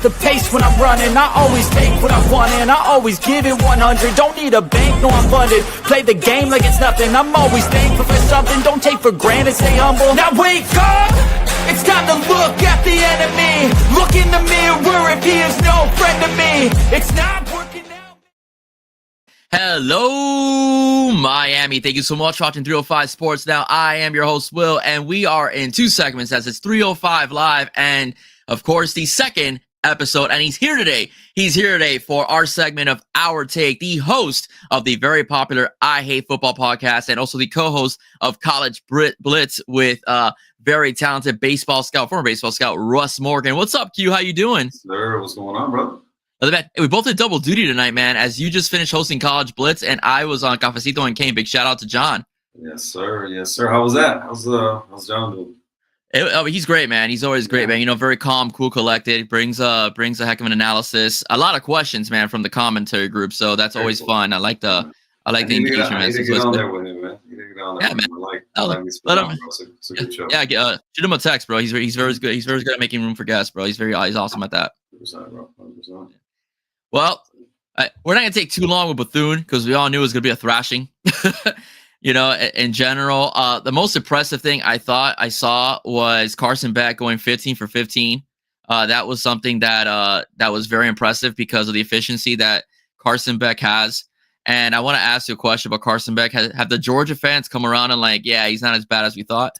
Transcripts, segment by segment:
the pace when I'm running. I always take what I want and I always give it 100. Don't need a bank, no I'm funded. Play the game like it's nothing. I'm always thankful for something. Don't take for granted, stay humble. Now wake up! It's time to look at the enemy. Look in the mirror if he is no friend to me. It's not working out. Hello, Miami. Thank you so much for watching 305 Sports Now. I am your host, Will, and we are in 2 segments as it's 305 Live and, of course, the second episode. And he's here today. He's here today for our segment of Our Take, the host of the very popular I Hate Football podcast and also the co-host of College Blitz with very talented baseball scout, former baseball scout, Russ Morgan. What's up, Q? How you doing? Sir, what's going on, bro? Hey, we both did double duty tonight, man, as you just finished hosting College Blitz, and I was on Cafecito and Kane. Big shout out to John. Yes, sir. Yes, sir. How was that? How's John doing? He's great, man. He's always great, man. You know, very calm, cool, collected. Brings a heck of an analysis. A lot of questions, man, from the commentary group. So that's always fun. I like the engagement. I need to get on there with him, man. Yeah, man. I like me let him. It's a good show. Yeah, shoot him a text, bro. He's very good. He's very good at making room for guests, bro. He's awesome at that. 100%, bro. 100%. Well, we're not gonna take too long with Bethune because we all knew it was gonna be a thrashing. You know, in general, the most impressive thing I thought I saw was Carson Beck going 15 for 15. That was something that was very impressive because of the efficiency that Carson Beck has. And I want to ask you a question about Carson Beck. Have the Georgia fans come around and like, yeah, he's not as bad as we thought?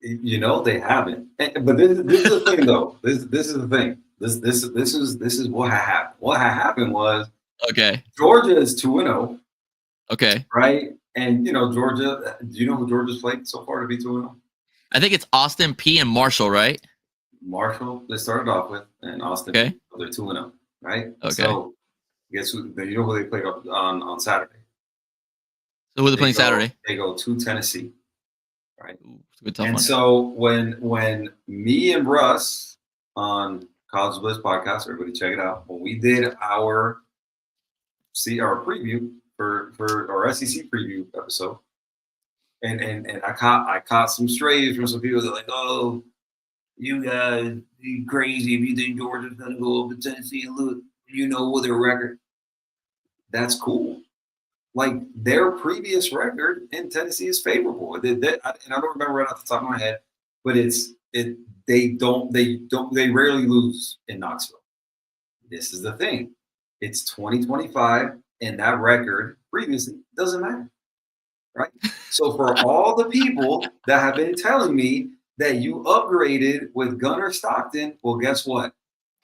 You know, they haven't. But this is the thing, though. This is the thing. This is what happened. What happened was Georgia is 2-0. Okay. Right? And, you know, Georgia, do you know who Georgia's played so far to be 2-0? I think it's Austin P and Marshall, right? Marshall, they started off with, and Austin, they're 2-0, right? Okay. So, guess who? You know who they played on Saturday? So who are they playing Saturday? They go to Tennessee, right? Ooh, it's a good tough and one. So when me and Russ on College Blitz podcast, everybody check it out. When we did our preview for our SEC preview episode, and I caught some strays from some people that are like, oh, you guys, you crazy if you think Georgia's gonna go up to Tennessee and look, you know, with their record. That's cool. Like their previous record in Tennessee is favorable. And I don't remember right off the top of my head, but they rarely lose in Knoxville. This is the thing. It's 2025, and that record previously doesn't matter. Right? So for all the people that have been telling me that you upgraded with Gunnar Stockton, well, guess what?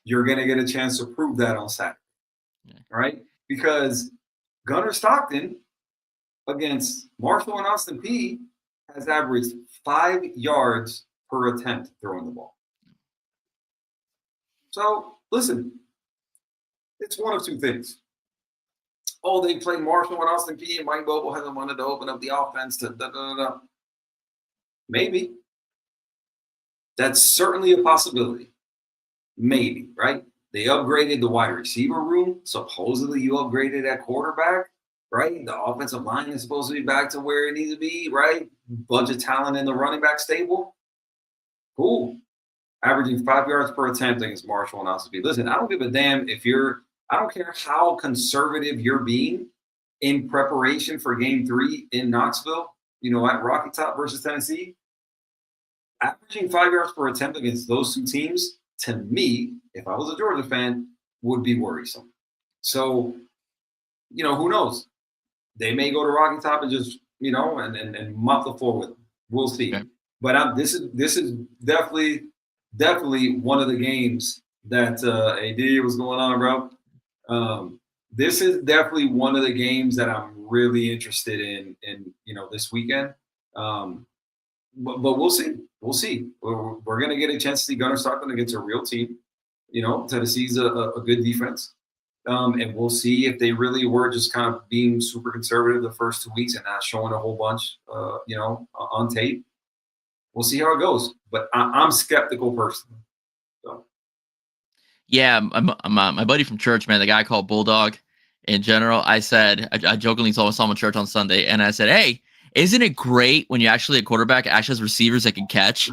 You're going to get a chance to prove that on Saturday. Right? Because Gunnar Stockton against Marshall and Austin P has averaged 5 yards per attempt throwing the ball. So, listen, it's one of two things. Oh, they play Marshall and Austin P and Mike Bobo hasn't wanted to open up the offense to da-da-da-da. Maybe. That's certainly a possibility. Maybe, right? They upgraded the wide receiver room. Supposedly you upgraded at quarterback, right? The offensive line is supposed to be back to where it needs to be, right? Bunch of talent in the running back stable. Cool. Averaging 5 yards per attempt against Marshall and Austin P. Listen, I don't give a damn I don't care how conservative you're being in preparation for game 3 in Knoxville, you know, at Rocky Top versus Tennessee. Averaging 5 yards per attempt against those two teams, to me, if I was a Georgia fan, would be worrisome. So, you know, who knows? They may go to Rocky Top and just, you know, and mop the floor with them. We'll see. Okay. But this is definitely one of the games that AD was going on, bro. This is definitely one of the games that I'm really interested in you know, this weekend. But we'll see. We'll see. We're going to get a chance to see Gunnar Stockton against a real team. You know, Tennessee's a good defense. And we'll see if they really were just kind of being super conservative the first 2 weeks and not showing a whole bunch, you know, on tape. We'll see how it goes. But I'm skeptical personally. So. Yeah, my buddy from church, man, the guy called Bulldog in general, I jokingly saw him at church on Sunday, and I said, hey, isn't it great when you actually a quarterback actually has receivers that can catch,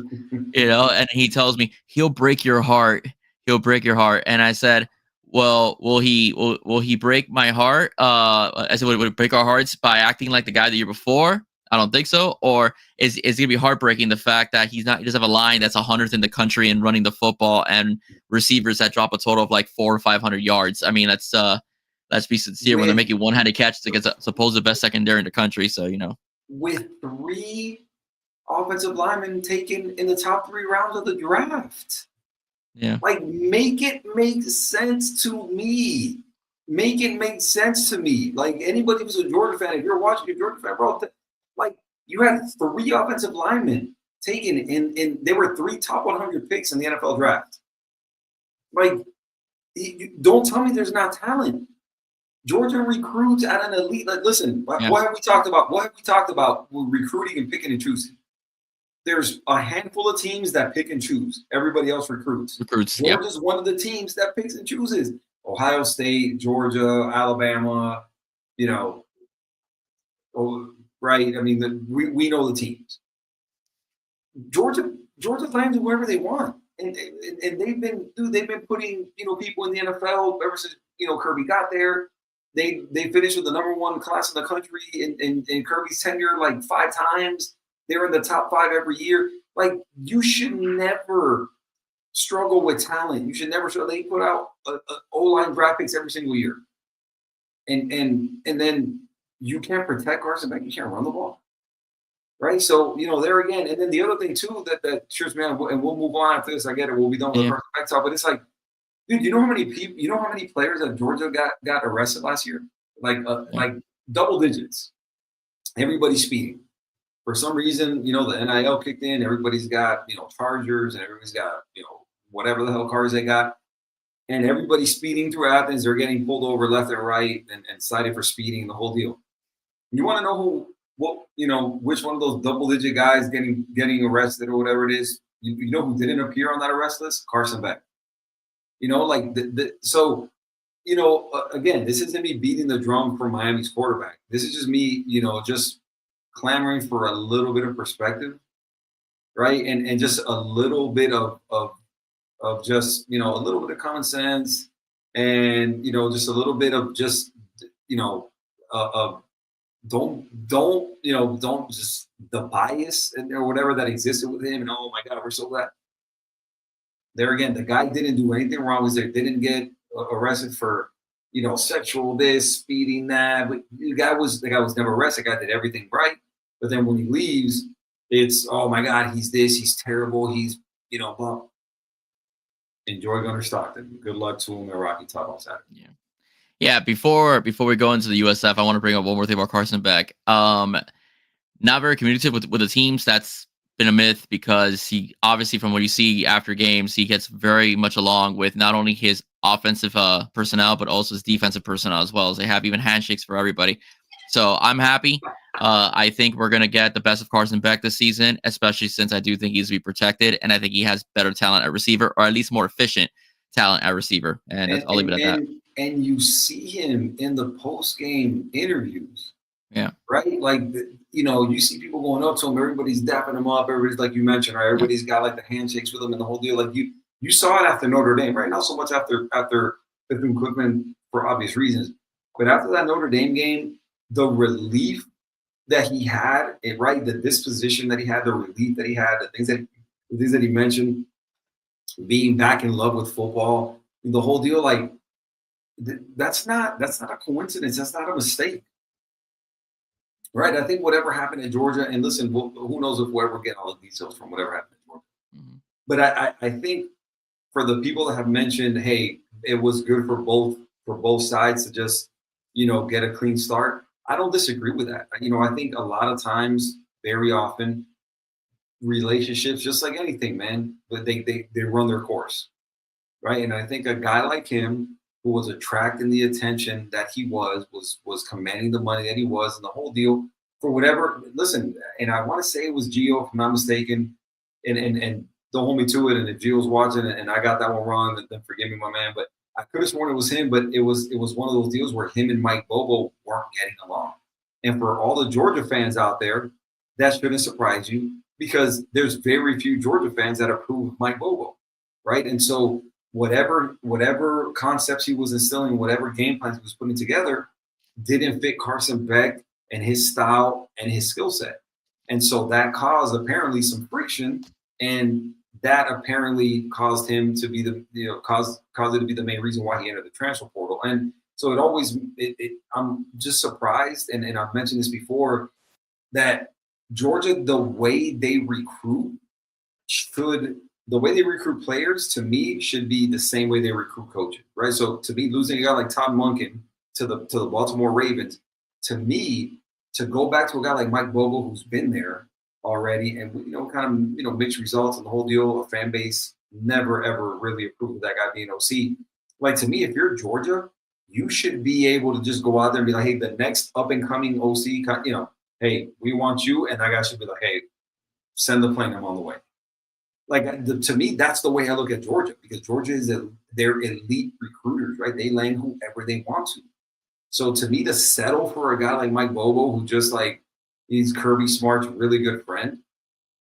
you know? And he tells me he'll break your heart. he'll break your heart. And I said, well, will he break my heart? I said, would it break our hearts by acting like the guy the year before? I don't think so. Or is it gonna be heartbreaking the fact that he doesn't have a line that's 100th in the country and running the football and receivers that drop a total of like 400 or 500 yards. I mean, let's be sincere. When they're making one-handed catches against supposed the best secondary in the country, so with 3 offensive linemen taken in the top 3 rounds of the draft. Yeah. Like, make it make sense to me. Make it make sense to me. Like, anybody who's a Georgia fan, if you're watching a Georgia fan, bro, like, you had 3 offensive linemen taken in there were 3 top 100 picks in the NFL draft. Like, don't tell me there's not talent. Georgia recruits at an elite. Like, listen, what have we talked about? What have we talked about with recruiting and picking and choosing? There's a handful of teams that pick and choose. Everybody else recruits. Georgia's one of the teams that picks and chooses. Ohio State, Georgia, Alabama, right? I mean, we know the teams. Georgia lands whoever they want, and they've been putting people in the NFL ever since Kirby got there. They finished with the #1 class in the country in Kirby's tenure like 5 times. They're in the top 5 every year. Like, you should never struggle with talent. You should never struggle. They put out O-line draft picks every single year. And then you can't protect Carson Beck. You can't run the ball. Right? So, there again. And then the other thing, too, that cheers me on, and we'll move on after this. I get it. We'll be done with the Carson Beck talk. But it's like, dude, you know how many players that Georgia got arrested last year? Like double digits. Everybody's speeding. For some reason, the NIL kicked in. Everybody's got, Chargers, and everybody's got, whatever the hell cars they got. And everybody's speeding through Athens. They're getting pulled over left and right and cited for speeding, the whole deal. You want to know which one of those double-digit guys getting arrested or whatever it is? You know who didn't appear on that arrest list? Carson Beck. So, again, this isn't me beating the drum for Miami's quarterback. This is just me, just clamoring for a little bit of perspective, right? And just a little bit of just, a little bit of common sense, and, just a little bit of just, don't just the bias or whatever that existed with him. And oh my God, we're so glad. There again, the guy didn't do anything wrong. Didn't get arrested for, sexual this, speeding that. But the guy was never arrested. The guy did everything right. But then when he leaves, it's, oh my God, he's this, he's terrible, he's, blah. Enjoy Gunnar Stockton. Good luck to him at Rocky Top on Saturday. Yeah. Before we go into the USF, I want to bring up one more thing about Carson Beck. Not very communicative with the teams. That's been a myth, because he obviously, from what you see after games, he gets very much along with not only his offensive personnel, but also his defensive personnel as well. As they have even handshakes for everybody. So I'm happy. I think we're going to get the best of Carson Beck this season, especially since I do think he's to be protected, and I think he has better talent at receiver, or at least more efficient talent at receiver. And I'll leave it at that. And you see him in the post-game interviews. Yeah. Right? Like, you see people going up to him. Everybody's dapping him up. Everybody's, like you mentioned, right? Everybody's got like the handshakes with him and the whole deal. Like, you saw it after Notre Dame, right? Not so much after Bethune-Cookman for obvious reasons. But after that Notre Dame game, the relief that he had, right? The disposition that he had, the relief that he had, the things that he mentioned, being back in love with football, the whole deal, like, that's not a coincidence. That's not a mistake. Right? I think whatever happened in Georgia, and listen, who knows if we'll ever get all the details from whatever happened in Georgia. Mm-hmm. But I think for the people that have mentioned, hey, it was good for both sides to just, get a clean start. I don't disagree with that. I think a lot of times, very often, relationships, just like anything, man, but they run their course, right? And I think a guy like him, who was attracting the attention that he was commanding the money that he was, and the whole deal for whatever. Listen, and I want to say it was Gio, if I'm not mistaken, and don't hold me to it. And if Gio's watching and I got that one wrong, then forgive me, my man. But I could have sworn it was him, but it was one of those deals where him and Mike Bobo weren't getting along. And for all the Georgia fans out there, that shouldn't surprise you, because there's very few Georgia fans that approve of Mike Bobo, right? And so whatever concepts he was instilling, whatever game plans he was putting together, didn't fit Carson Beck and his style and his skill set. And so that caused apparently some friction, and that apparently caused him to be caused it to be the main reason why he entered the transfer portal. And so I'm just surprised, and I've mentioned this before, that Georgia, the way they recruit players, to me, should be the same way they recruit coaches, right? So to me, losing a guy like Todd Monken to the Baltimore Ravens, to me, to go back to a guy like Mike Bobo, who's been there already, and kind of mixed results and the whole deal, a fan base never ever really approved of that guy being OC. Like, to me, if you're Georgia, you should be able to just go out there and be like, hey, the next up and coming OC, hey, we want you, and that guy should be like, hey, send the plane, I'm on the way. Like, to me, that's the way I look at Georgia, because Georgia they're elite recruiters, right? They land whoever they want to. So to me, to settle for a guy like Mike Bobo, who just like, he's Kirby Smart's really good friend,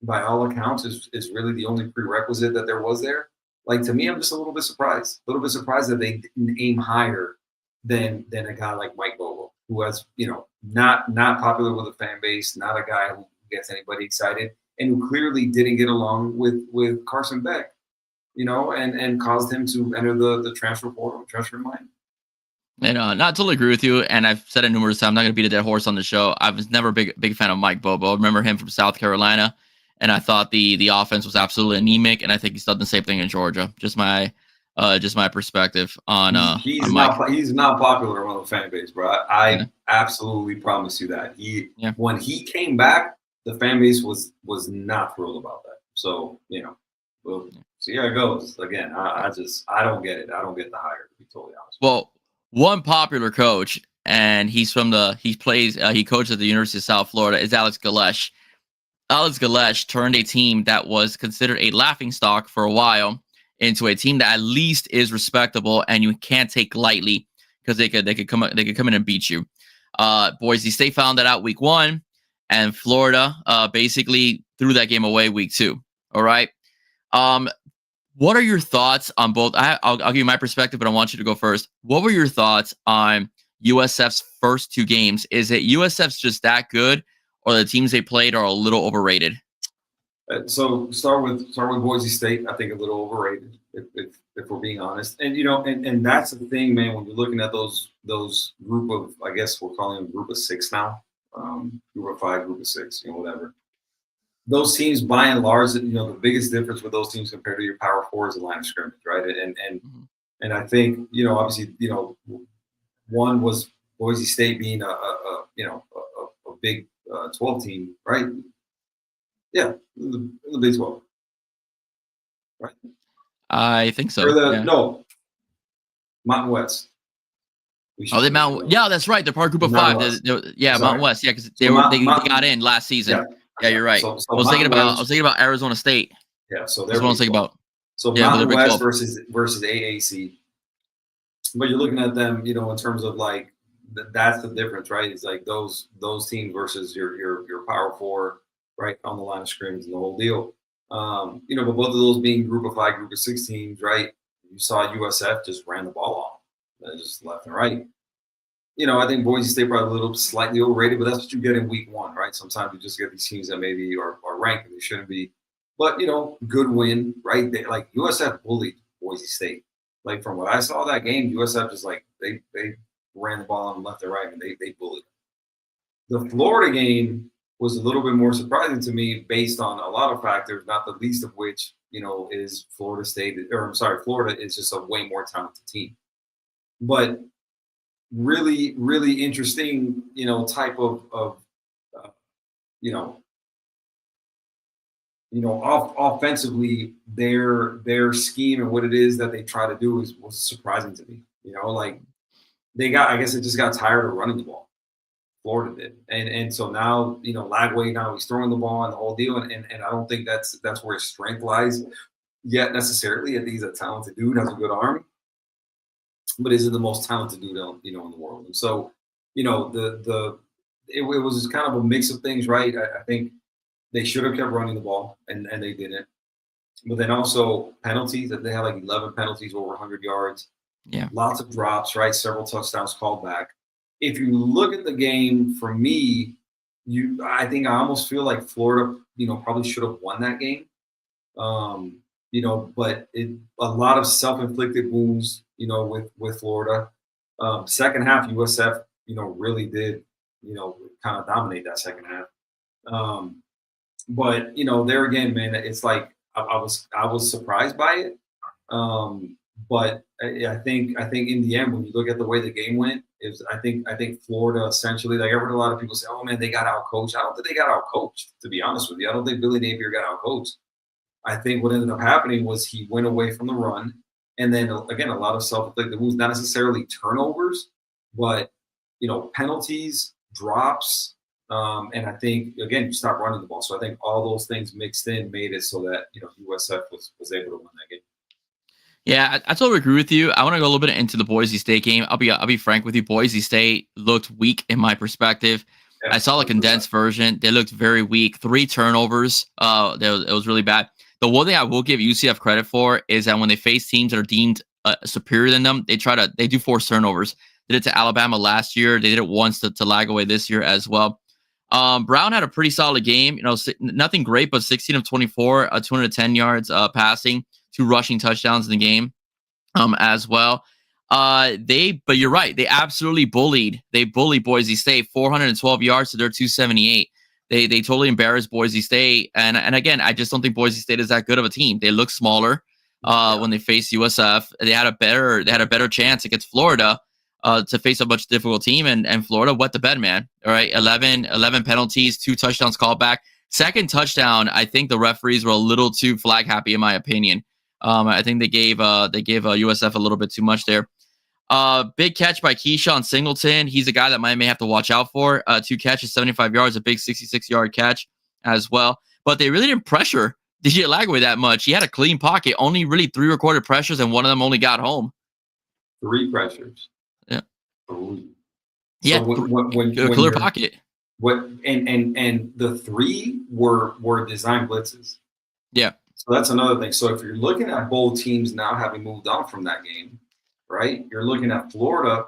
by all accounts, is really the only prerequisite that there was there. Like, to me, I'm just a little bit surprised that they didn't aim higher than a guy like Mike Bobo, who has, not popular with the fan base, not a guy who gets anybody excited, and who clearly didn't get along with Carson Beck, and caused him to enter the transfer portal, transfer mind. And not totally agree with you, and I've said it numerous times. I'm not going to beat a dead horse on the show. I was never a big fan of Mike Bobo. I remember him from South Carolina, and I thought the offense was absolutely anemic, and I think he's done the same thing in Georgia. Just my perspective on he's not popular among the fan base, bro. I absolutely promise you that. When he came back, the fan base was not thrilled about that. So we'll see how it goes. Again, I don't get it. I don't get the hire, to be totally honest. Well, one popular coach, and he coaches at the University of South Florida, is Alex Galesh. Alex Galesh turned a team that was considered a laughingstock for a while into a team that at least is respectable and you can't take lightly, because they could come in and beat you. Boise State found that out week 1, and Florida basically threw that game away week 2. All right. What are your thoughts on both? I'll give you my perspective, but I want you to go first. What were your thoughts on USF's first 2 games? Is it USF's just that good, or the teams they played are a little overrated? So start with Boise State. I think a little overrated, if we're being honest. And and that's the thing, man. When you're looking at those group of, I guess we're calling them group of 6 now, group of 5, group of 6, whatever. Those teams, by and large, the biggest difference with those teams compared to your Power 4 is the line of scrimmage, right? And I think obviously one was Boise State being a Big 12 team, right? Yeah, the Big 12, right? I think so. No, Mountain West. They Mountain? Yeah, that's right. They're part of Group of 5. Mountain West. Yeah, because they got in last season. Yeah, you're right. So I was thinking about Arizona State. Yeah, so that's what I was thinking about. So Mountain West versus AAC. But you're looking at them, in terms of like that's the difference, right? It's like those teams versus your Power 4, right, on the line of scrimmage and the whole deal. But both of those being group of 5, group of 6 teams, right? You saw USF just ran the ball off, just left and right. I think Boise State probably a little slightly overrated, but that's what you get in week 1, right? Sometimes you just get these teams that maybe are ranked and they shouldn't be. But, good win, right? Like USF bullied Boise State. Like, from what I saw that game, USF just like they ran the ball on left and right, and they bullied them. The Florida game was a little bit more surprising to me based on a lot of factors, not the least of which, is Florida is just a way more talented team. But really, really interesting, type of offensively, their scheme and what it is that they try to do was surprising to me. Like I guess they just got tired of running the ball. Florida did, and so now Lagway, now he's throwing the ball and the whole deal, and I don't think that's where his strength lies yet necessarily. I think he's a talented dude, has a good arm, but isn't the most talented dude in the world. And so it was just kind of a mix of things, right? I think they should have kept running the ball, and they didn't. But then also penalties, that they had like 11 penalties over 100 yards. Yeah. Lots of drops, right? Several touchdowns called back. If you look at the game, for me, I think I almost feel like Florida, probably should have won that game. But a lot of self-inflicted wounds, with Florida. Second half, USF, really did, kind of dominate that second half. But there again, man, it's like I was surprised by it. But I think in the end, when you look at the way the game went, I think Florida essentially, like I heard a lot of people say, "Oh man, they got out coached." I don't think they got out coached. To be honest with you, I don't think Billy Napier got out coached. I think what ended up happening was he went away from the run, and then again, a lot of self-inflicted moves, not necessarily turnovers, but penalties, drops. And I think, again, you stop running the ball. So I think all those things mixed in made it so that, USF was able to win that game. Yeah, I totally agree with you. I want to go a little bit into the Boise State game. I'll be frank with you. Boise State looked weak in my perspective. Yeah, I saw the condensed version. They looked very weak. 3 turnovers. It was really bad. The one thing I will give UCF credit for is that when they face teams that are deemed superior than them, they do force turnovers. They did it to Alabama last year. They did it once to Lagaway this year as well. Brown had a pretty solid game. Nothing great, but 16 of 24, 210 yards passing, 2 rushing touchdowns in the game as well. But you're right. They absolutely bullied Boise State, 412 yards to their 278. They totally embarrassed Boise State. And again, I just don't think Boise State is that good of a team. They look smaller when they face USF. They had a better chance against Florida to face a much difficult team, and Florida wet the bed, man. All right, 11 penalties, 2 touchdowns called back. Second touchdown, I think the referees were a little too flag happy, in my opinion. I think they gave USF a little bit too much there. Big catch by Keyshawn Singleton. He's a guy that Miami may have to watch out for. 2 catches, 75 yards, a big 66-yard catch as well. But they really didn't pressure DJ Lagaway that much. He had a clean pocket, only really 3 recorded pressures, and one of them only got home. 3 pressures. Yeah. So yeah. When clear pocket. And the 3 were design blitzes. Yeah. So that's another thing. So if you're looking at both teams now having moved on from that game, right? You're looking at Florida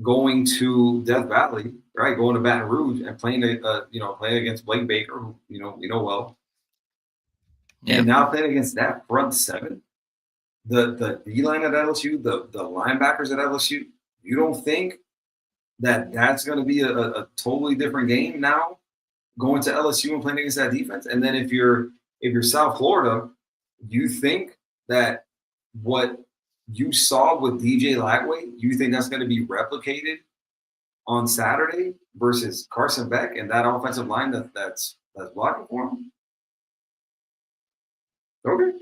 going to Death Valley, right? Going to Baton Rouge and playing against Blake Baker, who we know well. Yeah. And now playing against that front 7, the D-line at LSU, the linebackers at LSU. You don't think that's going to be a totally different game now, going to LSU and playing against that defense? And then if you're South Florida, you think that what you saw with DJ Lagaway, you think that's going to be replicated on Saturday versus Carson Beck and that offensive line that's blocking for him? Okay.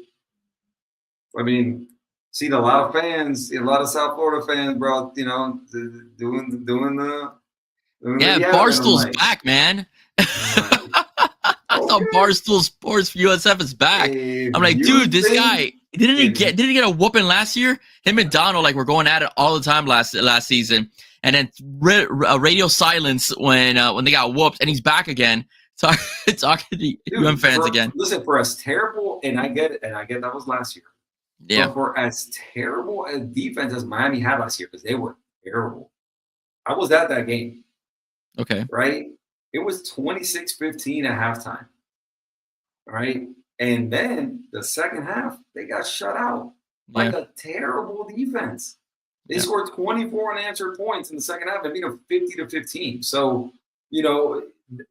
I mean, seen a lot of fans, a lot of South Florida fans, bro, doing the Barstool's back, man. I thought Barstool Sports USF is back. I'm like, dude, this guy didn't he get a whooping last year? Him and Donald were going at it all the time last season, and then radio silence when they got whooped, and he's back again. Talking to UM fans again. Listen, for as terrible, and I get it, that was last year. Yeah. But for as terrible a defense as Miami had last year, because they were terrible. I was at that game. Okay. Right? It was 26-15 at halftime. Right? And then the second half, they got shut out by a terrible defense. They scored 24 unanswered points in the second half and beat them 50-15. So,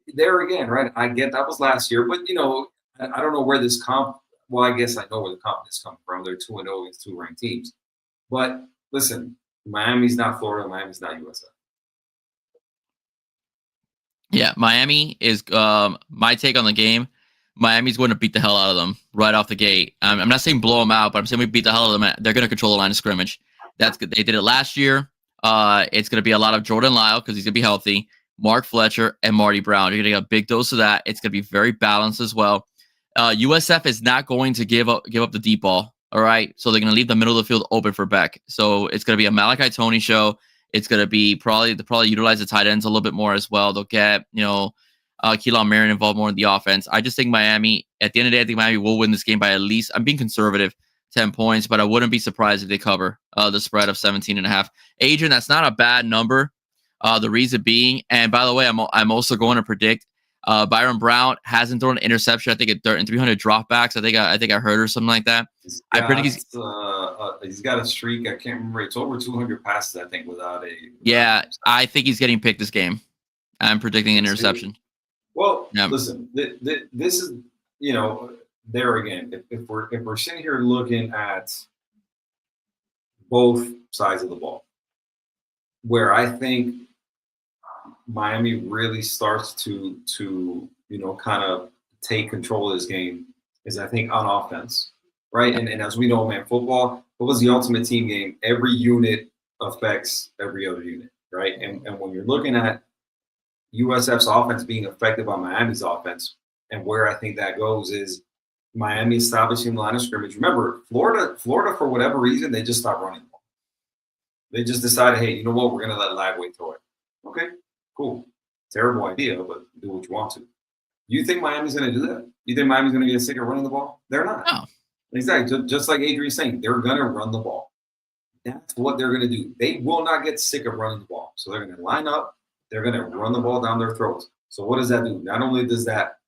there again, right? I get that was last year, but I don't know where this well, I guess I know where the confidence comes from. They're 2-0 against 2 ranked teams. But listen, Miami's not Florida. Miami's not USF. Yeah, Miami is my take on the game. Miami's going to beat the hell out of them right off the gate. I'm not saying blow them out, but I'm saying we beat the hell out of them. They're going to control the line of scrimmage. That's good. They did it last year. It's going to be a lot of Jordan Lyle because he's going to be healthy, Mark Fletcher, and Marty Brown. You're going to get a big dose of that. It's going to be very balanced as well. USF is not going to give up the deep ball. All right. So they're going to leave the middle of the field open for Beck. So it's going to be a Malachi Tony show. It's going to be probably utilize the tight ends a little bit more as well. They'll get, Keelan Marion involved more in the offense. I just think Miami, at the end of the day, I think Miami will win this game by at least, I'm being conservative, 10 points, but I wouldn't be surprised if they cover the spread of 17.5. Adrian, that's not a bad number. The reason being, and by the way, I'm also going to predict Byron Brown hasn't thrown an interception. I think in 300 dropbacks. I think I heard or something like that. I predict he's got a streak. I can't remember. It's over 200 passes, I think, without a. Yeah, I think he's getting picked this game. I'm predicting an interception. Well, listen, this is, there again. If we're sitting here looking at both sides of the ball, where I think Miami really starts to kind of take control of this game is, I think, on offense, right? And as we know, man, football was the ultimate team game. Every unit affects every other unit, right? And when you're looking at USF's offense being affected by Miami's offense, and where I think that goes is Miami establishing the line of scrimmage. Remember, Florida, for whatever reason, they just stopped running the ball. They just decided, hey, you know what? We're going to let Lagway throw it. Okay, cool. Terrible idea, but do what you want to. You think Miami's going to do that? You think Miami's going to get sick of running the ball? They're not. No. Exactly. Just like Adrian's saying, they're going to run the ball. That's what they're going to do. They will not get sick of running the ball. So they're going to line up. They're going to run the ball down their throats. So what does that do? Not only does that,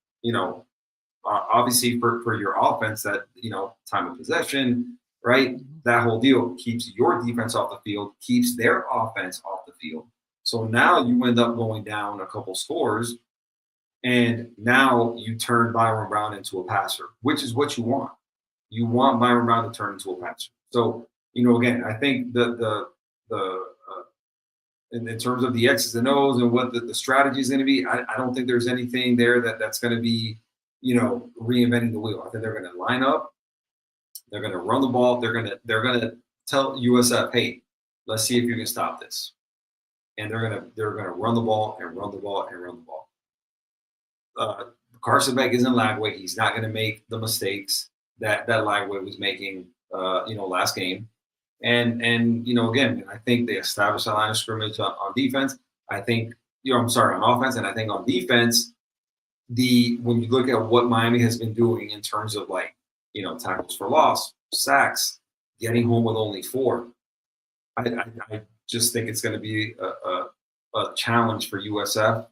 obviously for your offense, that, time of possession, right? That whole deal keeps your defense off the field, keeps their offense off the field. So now you end up going down a couple scores, and now you turn Byron Brown into a passer, which is what you want. You want Byron Brown to turn into a passer. So, again, I think in terms of the X's and O's and what the strategy is going to be, I don't think there's anything there that's going to be, reinventing the wheel. I think they're going to line up. They're going to run the ball. They're going to tell USF, hey, let's see if you can stop this. And they're going to run the ball and run the ball and run the ball. Carson Beck isn't Lagway. He's not going to make the mistakes that Lagway was making, last game. And again, I think they established a line of scrimmage on defense. I think, on offense. And I think on defense, when you look at what Miami has been doing in terms of tackles for loss, sacks, getting home with only 4, I just think it's going to be a challenge for USF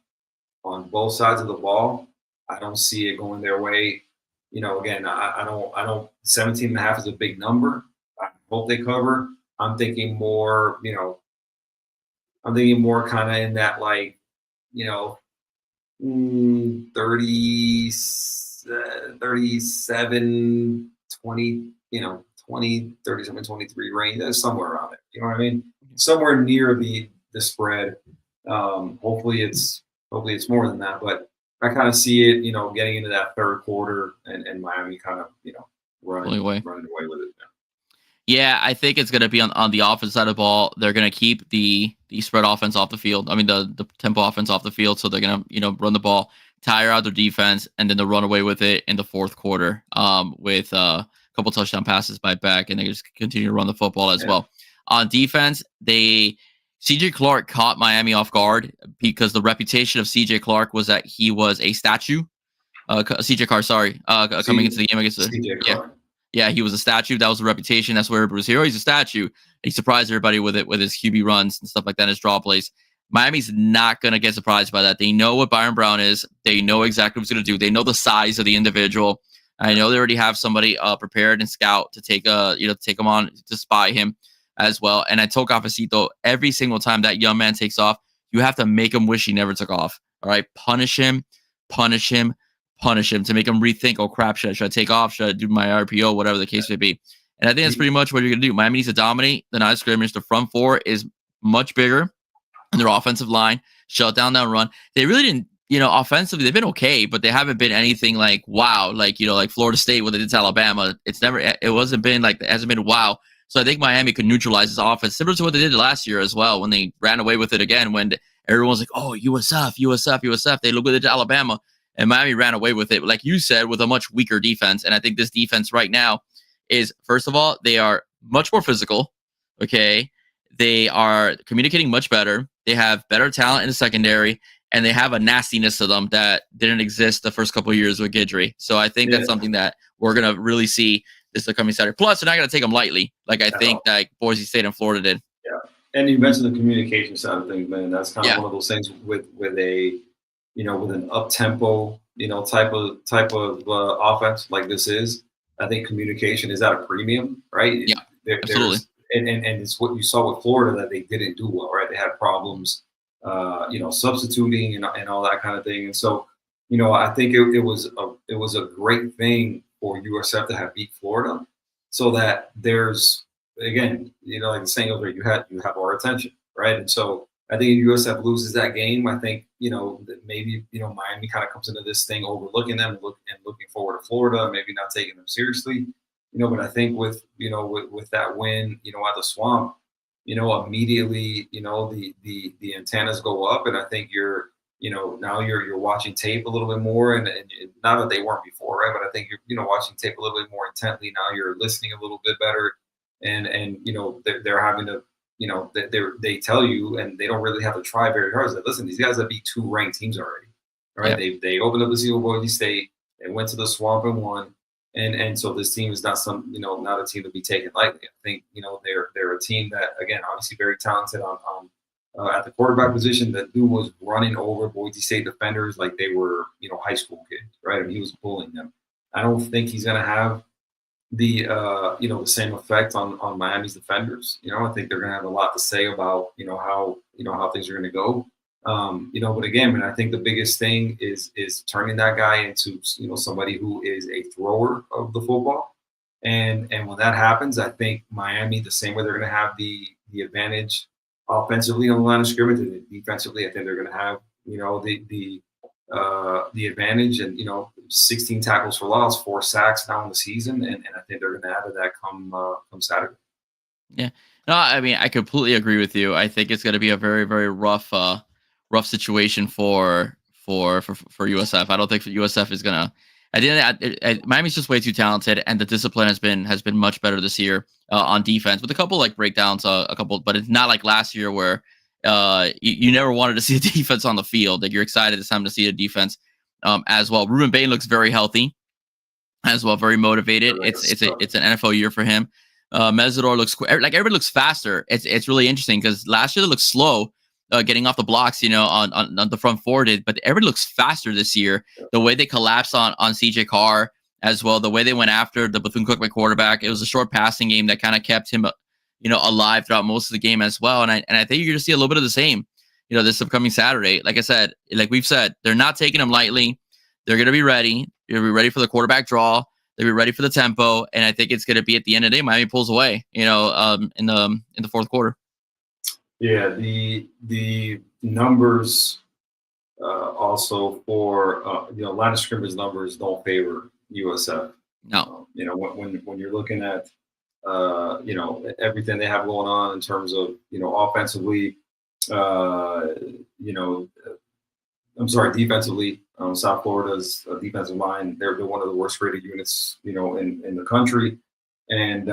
on both sides of the ball. I don't see it going their way. Again, I don't 17.5 is a big number. I hope they cover. I'm thinking more, kind of in that 37, 20, 20, 37, 23 range. Somewhere around there. You know what I mean? Somewhere near the spread. Hopefully it's more than that, but I kind of see it, getting into that third quarter and Miami kind of, running away with it. Yeah, I think it's going to be on the offense side of the ball. They're going to keep the spread offense off the field. I mean, the tempo offense off the field. So they're going to, run the ball, tire out their defense, and then they'll run away with it in the fourth quarter with a couple touchdown passes by Beck, and they just continue to run the football as well. On defense, CJ Clark caught Miami off guard because the reputation of CJ Clark was that he was a statue. CJ Clark, coming into the game against CJ Clark. Yeah, he was a statue. That was the reputation. That's where everybody was here. Oh, he's a statue. And he surprised everybody with it, with his QB runs and stuff like that, his draw plays. Miami's not going to get surprised by that. They know what Byron Brown is. They know exactly what he's going to do. They know the size of the individual. I know they already have somebody prepared and scout to take him on, to spy him as well. And I told Cafecito, every single time that young man takes off, you have to make him wish he never took off. All right, punish him to make him rethink, oh crap, should I take off? Should I do my RPO? Whatever the case may be. And I think that's pretty much what you're going to do. Miami needs to dominate the line of scrimmage. The front four is much bigger than their offensive line. Shut down that run. They really didn't, offensively, they've been okay, but they haven't been anything like wow, like Florida State when they did to Alabama. It hasn't been wow. So I think Miami could neutralize this offense, similar to what they did last year as well, when they ran away with it again, when everyone's like, oh, USF. They look at it to Alabama. And Miami ran away with it, like you said, with a much weaker defense. And I think this defense right now is, first of all, they are much more physical. Okay. They are communicating much better. They have better talent in the secondary. and they have a nastiness to them that didn't exist the first couple of years with Guidry. So I think that's something that we're going to really see this upcoming Saturday. Plus, they're not going to take them lightly, like I think that Boise State and Florida did. Yeah, and you mentioned the communication side of things, man. That's kind of one of those things with a, you know, with an up tempo, you know, type of offense like this is. I think communication is at a premium, right? Yeah, absolutely. And it's what you saw with Florida that they didn't do well, right? They had problems, you know, substituting and all that kind of thing. And so, you know, I think it was a great thing for USF to have beat Florida, so that there's, again, you know, like the saying over, you have our attention, right? And so I think if USF loses that game, I think, you know, that maybe, you know, Miami kind of comes into this thing overlooking them and looking forward to Florida, maybe not taking them seriously. You know, but I think with that win, you know, at the Swamp, you know, immediately, you know, the antennas go up, and I think now you're watching tape a little bit more, and not that they weren't before, right? But I think you're, you know, watching tape a little bit more intently. Now you're listening a little bit better, and you know, they're having to, you know, they tell you, and they don't really have to try very hard. Like, listen, these guys have beat 2 ranked teams already, right? Yeah. They opened up the season with Boise State, they went to the Swamp and won. And so this team is not a team to be taken lightly. I think, you know, they're a team that, again, obviously very talented on at the quarterback position. That dude was running over Boise State defenders like they were, you know, high school kids, right? I mean, he was bullying them. I don't think he's going to have the the same effect on Miami's defenders. You know, I think they're going to have a lot to say about, you know, how things are going to go. But again, I think the biggest thing is turning that guy into, you know, somebody who is a thrower of the football. And when that happens, I think Miami, the same way they're going to have the advantage offensively on the line of scrimmage, and defensively, I think they're going to have, you know, the advantage. And, you know, 16 tackles for loss, 4 sacks now in the season, and I think they're going to add to that come Saturday. Yeah, no, I mean, I completely agree with you. I think it's going to be a very, very rough situation for USF. I don't think USF is gonna. At the end, Miami's just way too talented, and the discipline has been much better this year on defense, with a couple like breakdowns, but it's not like last year where you never wanted to see the defense on the field. Like, you're excited this time to see the defense as well. Ruben Bain looks very healthy as well, very motivated. It's an NFL year for him. Mesidor looks like everybody looks faster. It's really interesting because last year they looked slow. Getting off the blocks, you know, on the front four did, but everybody looks faster this year. The way they collapsed on CJ Carr as well, the way they went after the Bethune-Cookman quarterback, it was a short passing game that kind of kept him, you know, alive throughout most of the game as well. And I think you're going to see a little bit of the same, you know, this upcoming Saturday. Like I said, like we've said, they're not taking them lightly. They're going to be ready. They're going to be ready for the quarterback draw. They'll be ready for the tempo, and I think it's going to be at the end of the day, Miami pulls away, you know, in the fourth quarter. Yeah, the numbers also for line of scrimmage numbers don't favor USF. No, you know, when you're looking at everything they have going on in terms of, you know, offensively, defensively. South Florida's defensive line, they're one of the worst rated units, you know, in the country, and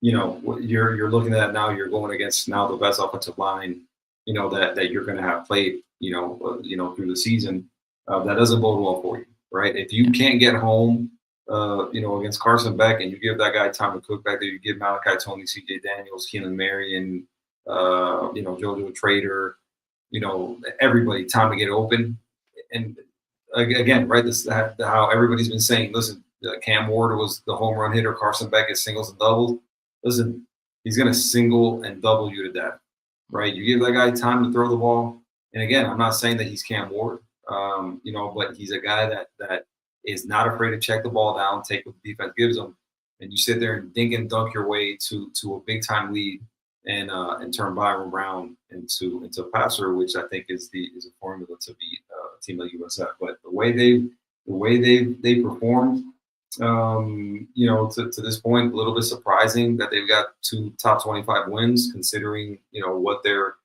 you know, you're looking at now, you're going against now the best offensive line, you know, that you're going to have played, you know, through the season. That doesn't bode well for you, right? If you can't get home, you know, against Carson Beck, and you give that guy time to cook back there, you give Malachi Tony, CJ Daniels, Keelan Marion, you know, JoJo Trader, you know, everybody time to get open. And again, right, this is how everybody's been saying, listen, Cam Ward was the home run hitter, Carson Beck is singles and doubles. Listen, he's going to single and double you to death, right? You give that guy time to throw the ball. And again, I'm not saying that he's Cam Ward, you know, but he's a guy that is not afraid to check the ball down, take what the defense gives him, and you sit there and dink and dunk your way to a big time lead and turn Byron Brown into a passer, which I think is a formula to beat a team like USF. But the way they performed, you know, to this point, a little bit surprising that they've got 2 top 25 wins, considering, you know, what their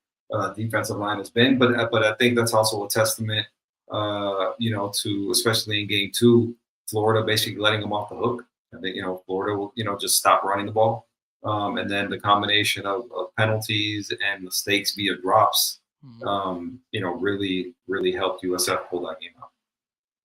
defensive line has been. But I think that's also a testament, you know, to, especially in game 2, Florida basically letting them off the hook. I think, you know, Florida will, you know, just stop running the ball. And then the combination of penalties and mistakes via drops, really, really helped USF pull that game out.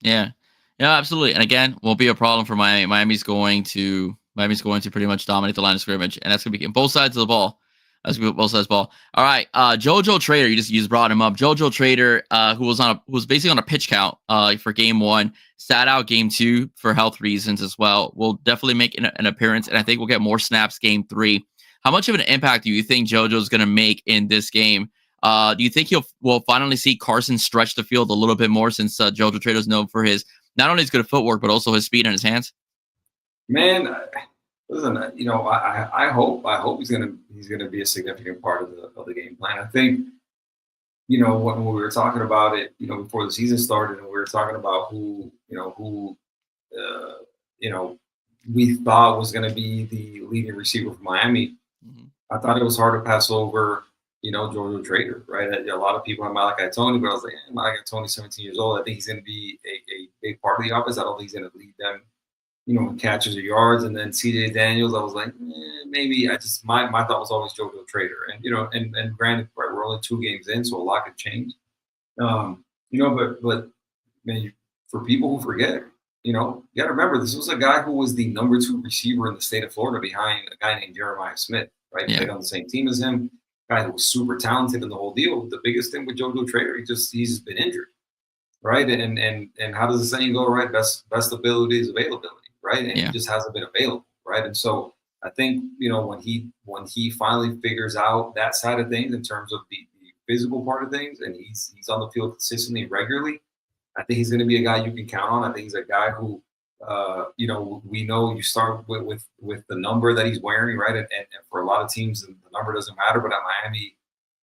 Yeah, yeah, absolutely. And again, won't be a problem for Miami. Miami's going to pretty much dominate the line of scrimmage, and that's going to be on both sides of the ball. That's going to be both sides of the ball. All right, JoJo Trader, you just brought him up. JoJo Trader, who was basically on a pitch count for game 1, sat out game 2 for health reasons as well. Will definitely make an appearance, and I think we'll get more snaps game 3. How much of an impact do you think JoJo's going to make in this game? Do you think we'll finally see Carson stretch the field a little bit more, since JoJo Trader is known for his not only his good footwork but also his speed and his hands? Man, listen, I hope he's gonna be a significant part of the game plan. I think, when we were talking about it, before the season started, and we were talking about who we thought was going to be the leading receiver for Miami. Mm-hmm. I thought it was hard to pass over, JoJo Trader, right? A lot of people have Malachi Tony, but I was like, Malachi Tony's 17 years old. I think he's going to be a big part of the offense. I don't think he's going to lead them, in catches or yards. And then CJ Daniels, I was like, maybe. My thought was always JoJo Trader. And, and granted, right, we're only 2 games in, so a lot could change. But man, for people who forget, you got to remember, this was a guy who was the number 2 receiver in the state of Florida behind a guy named Jeremiah Smith, right? Yeah. Played on the same team as him. Guy who was super talented in the whole deal. The biggest thing with JoJo Trader, he's been injured, right? And how does the saying go, right? Best ability is availability, right? And he just hasn't been available, right? And so I think when he finally figures out that side of things in terms of the physical part of things, and he's on the field consistently and regularly, I think he's going to be a guy you can count on. I think he's a guy who, we know you start with the number that he's wearing, right? And for a lot of teams, the number doesn't matter. But at Miami,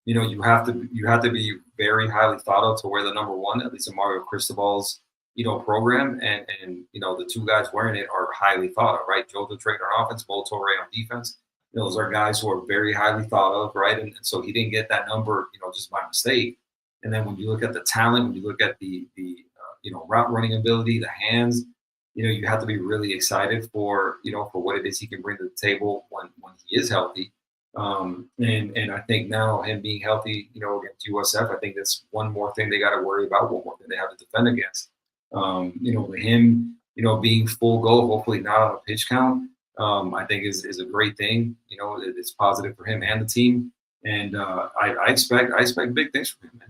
you have to be very highly thought of to wear the number 1, at least in Mario Cristobal's, program. And the 2 guys wearing it are highly thought of, right? JoJo Trader on offense, Bo Torre on defense. Those are guys who are very highly thought of, right? And so he didn't get that number, just by mistake. And then when you look at the talent, when you look at the route running ability, the hands, you have to be really excited for what it is he can bring to the table when he is healthy. And I think now him being healthy, against USF, I think that's one more thing they got to worry about, one more thing they have to defend against. With him, being full go, hopefully not on a pitch count, I think is a great thing. It's positive for him and the team. And I expect big things from him, man.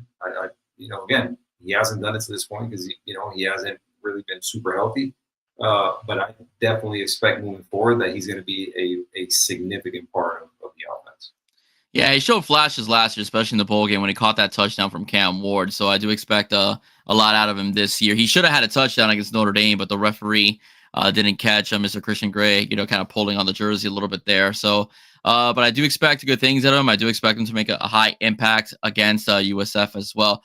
Again, he hasn't done it to this point because he hasn't really been super healthy. But I definitely expect moving forward that he's going to be a significant part of the offense. Yeah, he showed flashes last year, especially in the bowl game when he caught that touchdown from Cam Ward. So I do expect a lot out of him this year. He should have had a touchdown against Notre Dame, but the referee didn't catch him. Mr. Christian Gray, kind of pulling on the jersey a little bit there. So, but I do expect good things out of him. I do expect him to make a high impact against USF as well.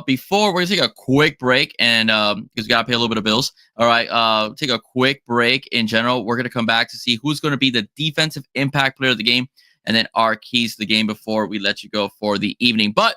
Before we're gonna take a quick break, and because we gotta pay a little bit of bills. All right, take a quick break. In general, we're gonna come back to see who's gonna be the defensive impact player of the game, and then our keys to the game before we let you go for the evening. But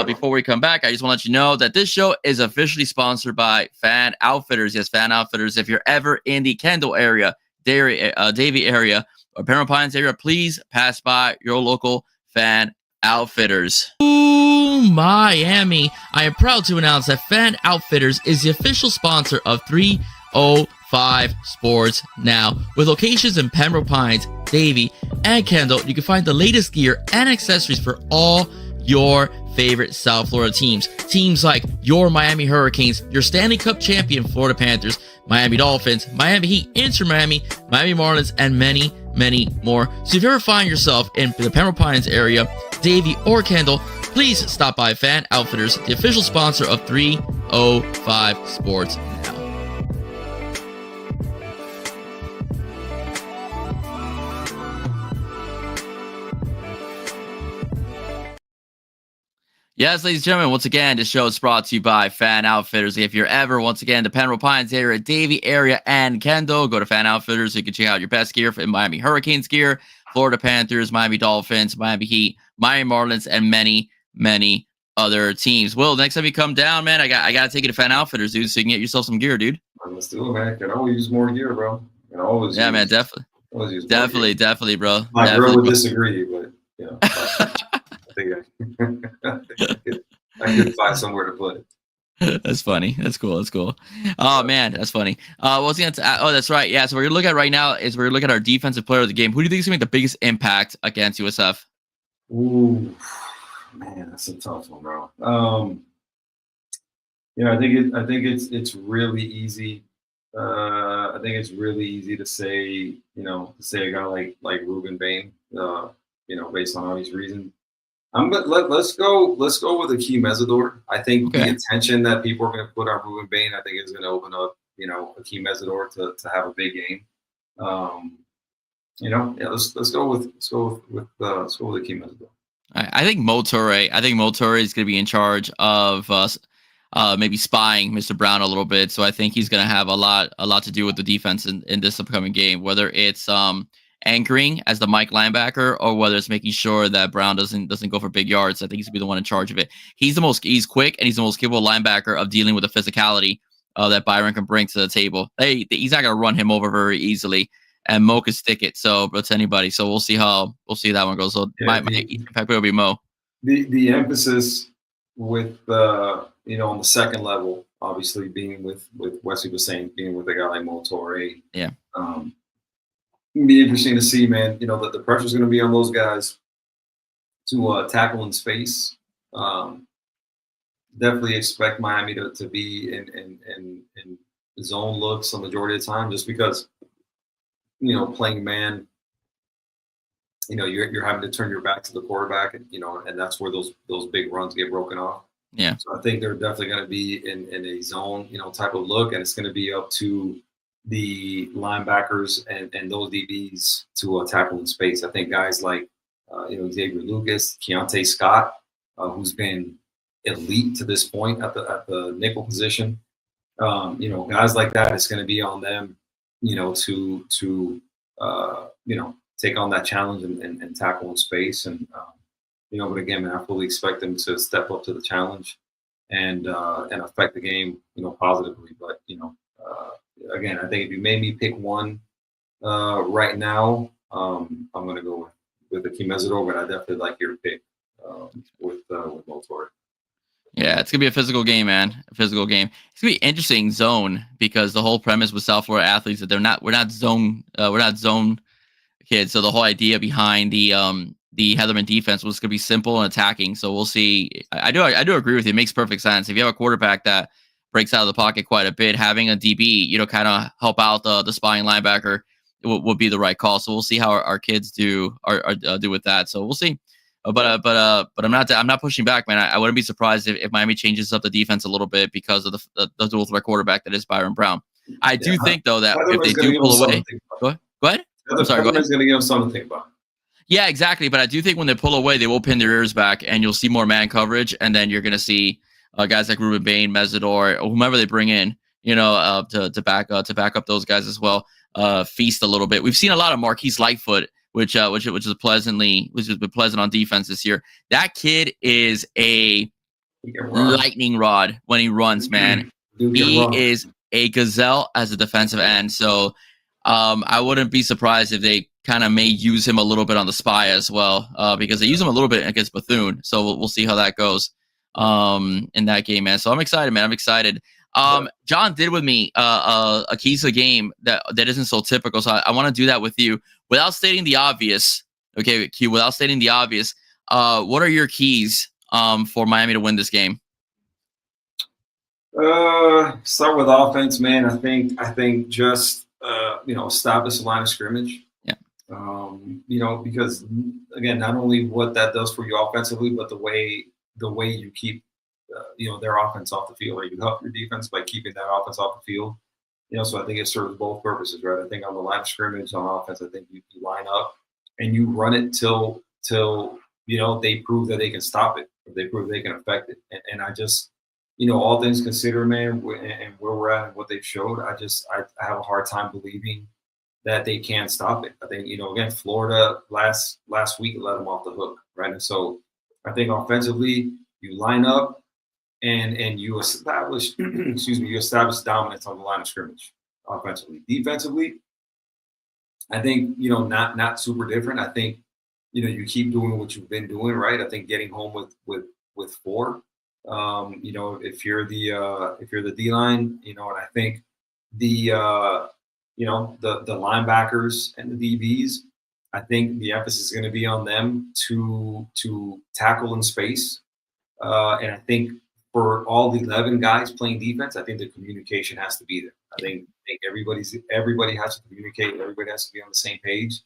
before we come back, I just want to let you know that this show is officially sponsored by Fan Outfitters. Yes, Fan Outfitters. If you're ever in the Kendall area, Davie area, or Paramount Pines area, please pass by your local Fan Outfitters. Ooh, Miami. I am proud to announce that Fan Outfitters is the official sponsor of 305 Sports Now. With locations in Pembroke Pines, Davie, and Kendall, you can find the latest gear and accessories for all your favorite South Florida teams. Teams like your Miami Hurricanes, your Stanley Cup champion Florida Panthers, Miami Dolphins, Miami Heat, Inter Miami, Miami Marlins, and many, many more. So if you ever find yourself in the Pembroke Pines area, Davie, or Kendall, please stop by Fan Outfitters, the official sponsor of 305 Sports Now. Yes, ladies and gentlemen, once again, this show is brought to you by Fan Outfitters. If you're ever, once again, the Pembroke Pines area, Davie area, and Kendall, go to Fan Outfitters so you can check out your best gear for Miami Hurricanes gear, Florida Panthers, Miami Dolphins, Miami Heat, Miami Marlins, and many, many other teams. Will, next time you come down, man, I got to take you to Fan Outfitters, dude, so you can get yourself some gear, dude. Let's do it, man. Can always use more gear, bro. Can always yeah, man, definitely. Definitely, bro. My girl would disagree, but, I think I I couldn't find somewhere to put it. That's funny. That's cool. That's cool. Oh man, that's funny. What was going to? Oh, that's right. Yeah. So what you're looking at right now is we're looking at our defensive player of the game. Who do you think is going to make the biggest impact against USF? Ooh, man, that's a tough one, bro. I think it's really easy. I think it's really easy to say, a guy like Ruben Bain, based on all these reasons. Let's go with Akeem Mesidor. I think the attention that people are going to put on Ruben Bain, I think is going to open up, Akeem Mesidor to have a big game. Let's go with Akeem Mesidor. I think Mo Toure. I think Mo Toure is going to be in charge of maybe spying Mr. Brown a little bit. So I think he's going to have a lot to do with the defense in this upcoming game, whether it's anchoring as the Mike linebacker or whether it's making sure that Brown doesn't go for big yards. I think he's going to be the one in charge of it. He's quick and he's the most capable linebacker of dealing with the physicality that Byron can bring to the table. He's not going to run him over very easily, and Mo can stick it. So to anybody. So we'll see how that one goes. So my impact will be Mo. The emphasis with on the second level, obviously being with Wesley was saying, being with a guy like Mo Toure. Yeah. It'll be interesting to see, man. That the pressure's going to be on those guys to tackle in space. Definitely expect Miami to be in zone looks the majority of the time, just because playing man. You're having to turn your back to the quarterback, and that's where those big runs get broken off. Yeah. So I think they're definitely going to be in a zone, type of look, and it's going to be up to the linebackers and those DBs to tackle in space. I think guys like Xavier Lucas, Keontae Scott, who's been elite to this point at the nickel position. Guys like that, it's going to be on them, to take on that challenge and tackle in space. And but again, man, I fully expect them to step up to the challenge and affect the game, positively. But again, I think if you made me pick one right now, I'm going to go with Akeem Mesidor, but I definitely like your pick with Mo Toure. Yeah, it's gonna be a physical game, man. A physical game. It's gonna be interesting zone because the whole premise with South Florida athletes that we're not zone kids. So the whole idea behind the Heatherman defense was gonna be simple and attacking. So we'll see. I do agree with you. It makes perfect sense. If you have a quarterback that breaks out of the pocket quite a bit, having a DB, kind of help out the spying linebacker would be the right call. So we'll see how our kids do with that. So we'll see. But I'm not pushing back, man. I wouldn't be surprised if Miami changes up the defense a little bit because of the dual threat quarterback that is Byron Brown. I do think though that if they do pull away, go ahead. I'm sorry. Go ahead. Going to give them something to think about. Yeah, exactly. But I do think when they pull away, they will pin their ears back, and you'll see more man coverage, and then you're going to see guys like Ruben Bain, Mesidor, or whomever they bring in, to back up those guys as well. Feast a little bit. We've seen a lot of Marquise Lightfoot, which has been pleasant on defense this year. That kid is a lightning rod when he runs, man. He is a gazelle as a defensive end. So I wouldn't be surprised if they kind of may use him a little bit on the spy as well, because they use him a little bit against Bethune. So we'll see how that goes in that game, man. So I'm excited, man. I'm excited. John did with me a keys to the game that isn't so typical. So I want to do that with you without stating the obvious. Okay, Q, without stating the obvious, what are your keys for Miami to win this game? Start with offense, man. I think just establish a line of scrimmage. Yeah. Because again, not only what that does for you offensively, but the way you keep their offense off the field, or you help your defense by keeping that offense off the field. So I think it serves both purposes, right? I think on the line of scrimmage on offense, I think you line up and you run it till they prove that they can stop it, or they prove they can affect it. And I just, all things considered, man, and where we're at and what they've showed, I have a hard time believing that they can stop it. I think, again, Florida last week let them off the hook, right? And so I think offensively, you line up and you establish, you establish dominance on the line of scrimmage offensively. Defensively, I think, not super different. I think, you keep doing what you've been doing, right? I think getting home with 4 You know, if you're the D line, you know, and I think the you know the linebackers and the DBs, I think the emphasis is going to be on them to tackle in space. And I think for all the 11 guys playing defense, I think the communication has to be there. I think everybody has to communicate. Everybody has to be on the same page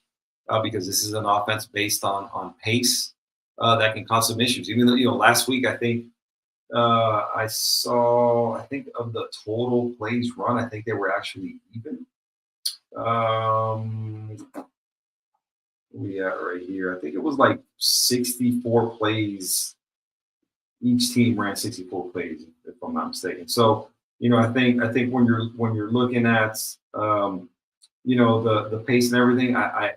because this is an offense based on pace that can cause some issues. Even though, you know, last week I think I think of the total plays run, I think they were actually even. We at right here. I think it was like 64 plays. Each team ran 64 plays, if I'm not mistaken. So, you know, I think when you're looking at you know the pace and everything, I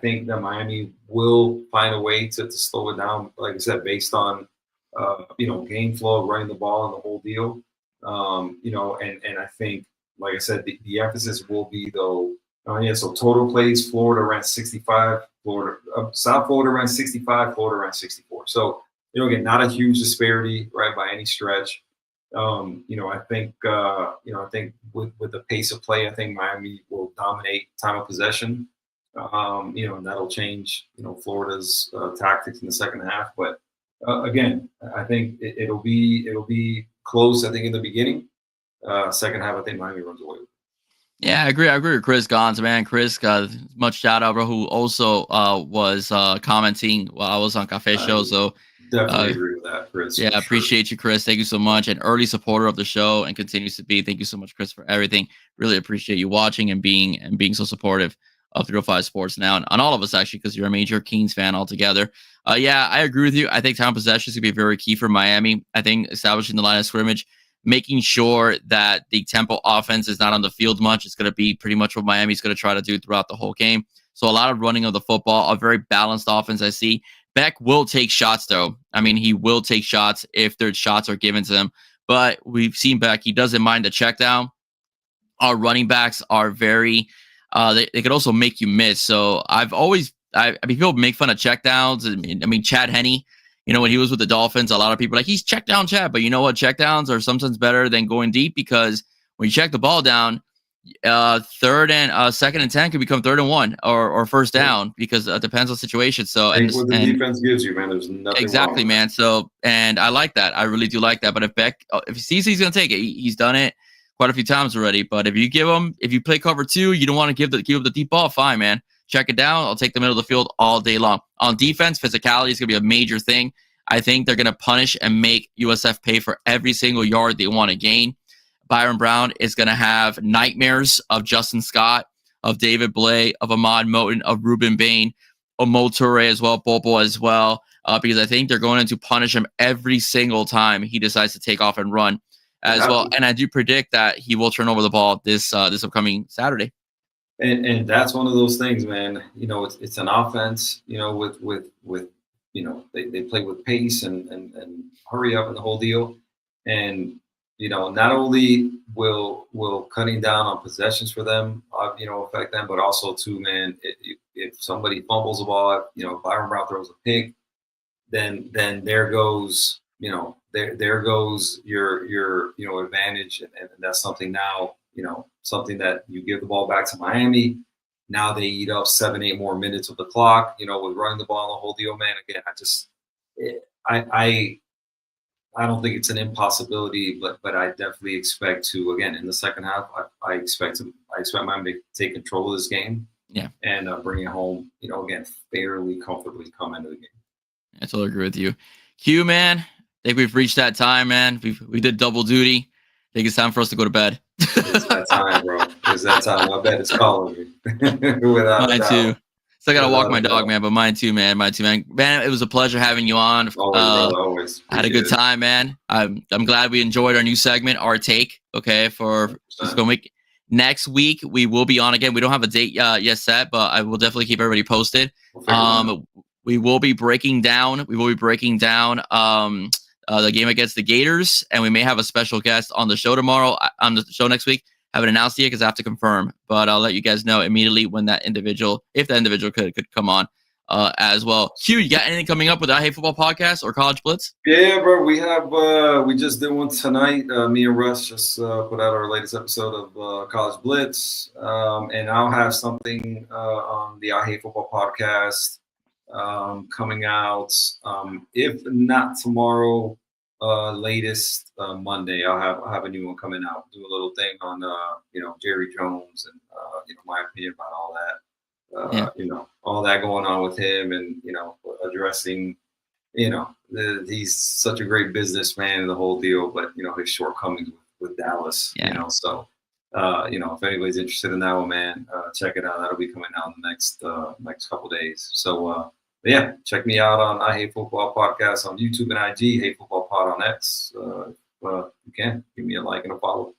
think that Miami will find a way to slow it down. Like I said, based on you know, game flow, running the ball, and the whole deal. You know, and I think, like I said, the emphasis will be though. Yeah, so total plays, Florida ran 65. South Florida ran 65. Florida ran 64. So, you know, again, not a huge disparity, right, by any stretch. You know, I think with the pace of play, I think Miami will dominate time of possession. You know, and that'll change, you know, Florida's tactics in the second half. But again, I think it'll be close. I think in the beginning, second half, I think Miami runs away with it. Yeah, I agree. I agree with Chris Gons, man. Chris, much shout out, bro, who also was commenting while I was on Cafe Show. So definitely agree with that, Chris. Yeah, I appreciate you, Chris. Thank you so much. An early supporter of the show and continues to be. Thank you so much, Chris, for everything. Really appreciate you watching and being so supportive of 305 Sports now, and on all of us actually, because you're a major Kings fan altogether. Yeah, I agree with you. I think time possession is going to be very key for Miami. I think establishing the line of scrimmage, making sure that the tempo offense is not on the field much. It's going to be pretty much what Miami's going to try to do throughout the whole game. So a lot of running of the football, a very balanced offense I see. Beck will take shots, though. I mean, he will take shots if their shots are given to him. But we've seen Beck, he doesn't mind the check down. Our running backs are very, they could also make you miss. So I mean, people make fun of check downs. I mean, Chad Henne, you know, when he was with the Dolphins, a lot of people were like, he's check down Chad. But you know what? Check downs are sometimes better than going deep, because when you check the ball down, second and 10 could become 3rd and 1 or first down, because it depends on the situation. So and what the defense gives you, man, there's nothing exactly wrong. Man. So, and I like that. I really do like that. But if Beck, if he sees he's gonna take it, he's done it quite a few times already. But if you play cover 2, you don't want to give up the deep ball, fine, man. Check it down. I'll take the middle of the field all day long. On defense, physicality is gonna be a major thing. I think they're gonna punish and make USF pay for every single yard they want to gain. Byron Brown is going to have nightmares of Justin Scott, of David Blay, of Ahmad Moten, of Ruben Bain, of Mo Toure as well, Bobo as well, because I think they're going to punish him every single time he decides to take off and run as well. And I do predict that he will turn over the ball this upcoming Saturday. And that's one of those things, man. You know, it's an offense, you know, with you know, they play with pace and hurry up and the whole deal. And you know, not only will cutting down on possessions for them, you know, affect them, but also too, man, if somebody fumbles the ball, you know, Byron Brown throws a pick, then there goes, you know, there goes your you know, advantage, and that's something now, you know, something that you give the ball back to Miami. Now they eat up 7-8 more minutes of the clock, you know, with running the ball and the whole deal, man. Again, I don't think it's an impossibility, but I definitely expect to, again, in the second half, I expect Miami to take control of this game, and bring it home, you know, again, fairly comfortably come into the game. I totally agree with you. Q, man, I think we've reached that time, man. We did double duty. I think it's time for us to go to bed. It's that time, bro. It's that time. My bed is calling me. Mine too. So I gotta walk my dog, man. But mine too, man. Man, it was a pleasure having you on. Always. I had a good time, man. I'm glad we enjoyed our new segment, Our Take. Okay, for just going week. Next week we will be on again. We don't have a date yet set, but I will definitely keep everybody posted. We will be breaking down. The game against the Gators, and we may have a special guest on the show tomorrow. On the show next week, haven't announced it yet because I have to confirm, but I'll let you guys know immediately when that individual, if that individual could come on. as well. Q, you got anything coming up with the I Hate Football podcast or College Blitz? Yeah, bro. We have we just did one tonight. Me and Russ just put out our latest episode of College Blitz, and I'll have something on the I Hate Football podcast coming out. If not tomorrow, latest Monday, I'll have a new one coming out. Do a little thing on Jerry Jones and my opinion about all that. All that going on with him, and addressing, he's such a great businessman and the whole deal, but his shortcomings with Dallas. So if anybody's interested in that one, man, check it out. That'll be coming out in the next couple days. So yeah, check me out on I Hate Football podcast on YouTube and IG, Hate Football Pod on X. You can give me a like and a follow.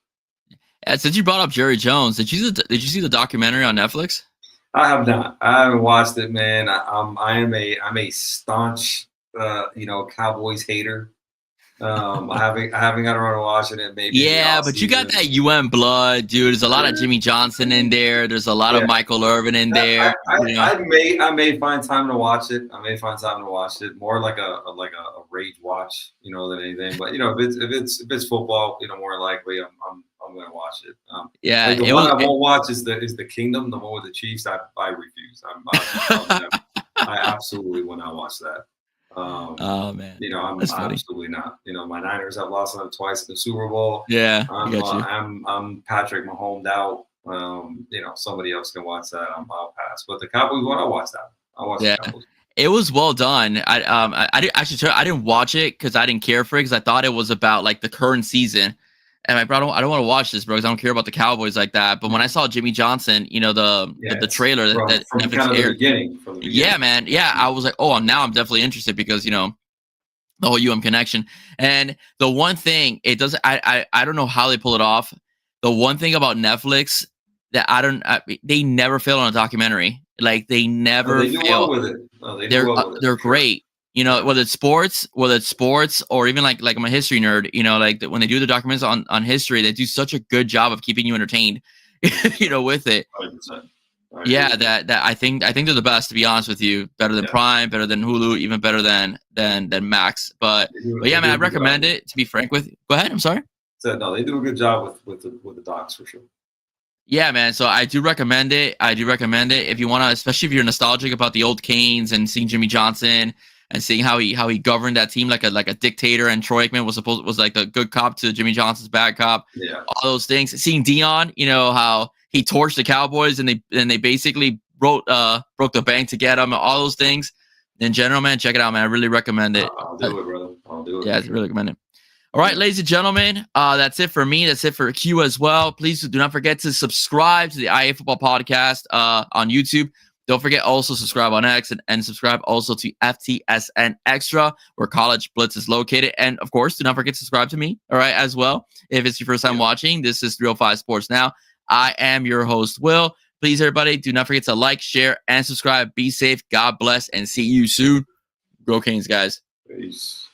Since you brought up Jerry Jones, did you see the documentary on Netflix? I have not. I haven't watched it, man. I'm a staunch Cowboys hater. I haven't got around to watching it. Maybe. Yeah, but you got that UM blood, dude. There's a lot of Jimmy Johnson in there. There's a lot of Michael Irvin in there. I may find time to watch it. More like a rage watch, than anything. But if it's football, more likely I'm going to watch it. The one I won't watch is the Kingdom, the one with the Chiefs. I refuse. I absolutely will not watch that. Oh man, I'm absolutely not. My Niners have lost them twice in the Super Bowl. Yeah, I'm Patrick Mahomes out. Somebody else can watch that. I'll pass. But the Cowboys one, I'll watch that. The Cowboys. It was well done. I didn't watch it because I didn't care for it because I thought it was about like the current season. And I don't want to watch this, bro, because I don't care about the Cowboys like that. But when I saw Jimmy Johnson, the trailer from Netflix kind of aired, the beginning. Yeah, man. Yeah, I was like, oh, now I'm definitely interested because the whole UM connection. And the one thing it doesn't, I don't know how they pull it off. The one thing about Netflix that they never fail on a documentary. Like they never they do fail. well with it. They're great. Whether it's sports or even like I'm a history nerd, when they do the documents on history, they do such a good job of keeping you entertained, with it. 100%. Yeah, that I think they're the best, to be honest with you. Better than Prime, better than Hulu, even better than Max. But yeah, man, I recommend it, to be frank with you. Go ahead, I'm sorry. No, they do a good job with the docs for sure. Yeah, man. So I do recommend it. If you want to, especially if you're nostalgic about the old Canes and seeing Jimmy Johnson and seeing how he governed that team like a dictator, and Troy Aikman was like the good cop to Jimmy Johnson's bad cop. Yeah, all those things. Seeing Dion, how he torched the Cowboys and they basically broke the bank to get him. All those things. In general, man, check it out, man. I really recommend it. I'll do it, brother. I'll do it. Yeah, I really recommend it. All right, ladies and gentlemen, that's it for me. That's it for Q as well. Please do not forget to subscribe to the I Hate Football podcast on YouTube. Don't forget also subscribe on X and subscribe also to FTSN Extra, where College Blitz is located. And of course, do not forget to subscribe to me, all right, as well. If it's your first time watching, this is 305 Sports Now. I am your host, Will. Please, everybody, do not forget to like, share, and subscribe. Be safe. God bless, and see you soon. Go Canes, guys. Peace.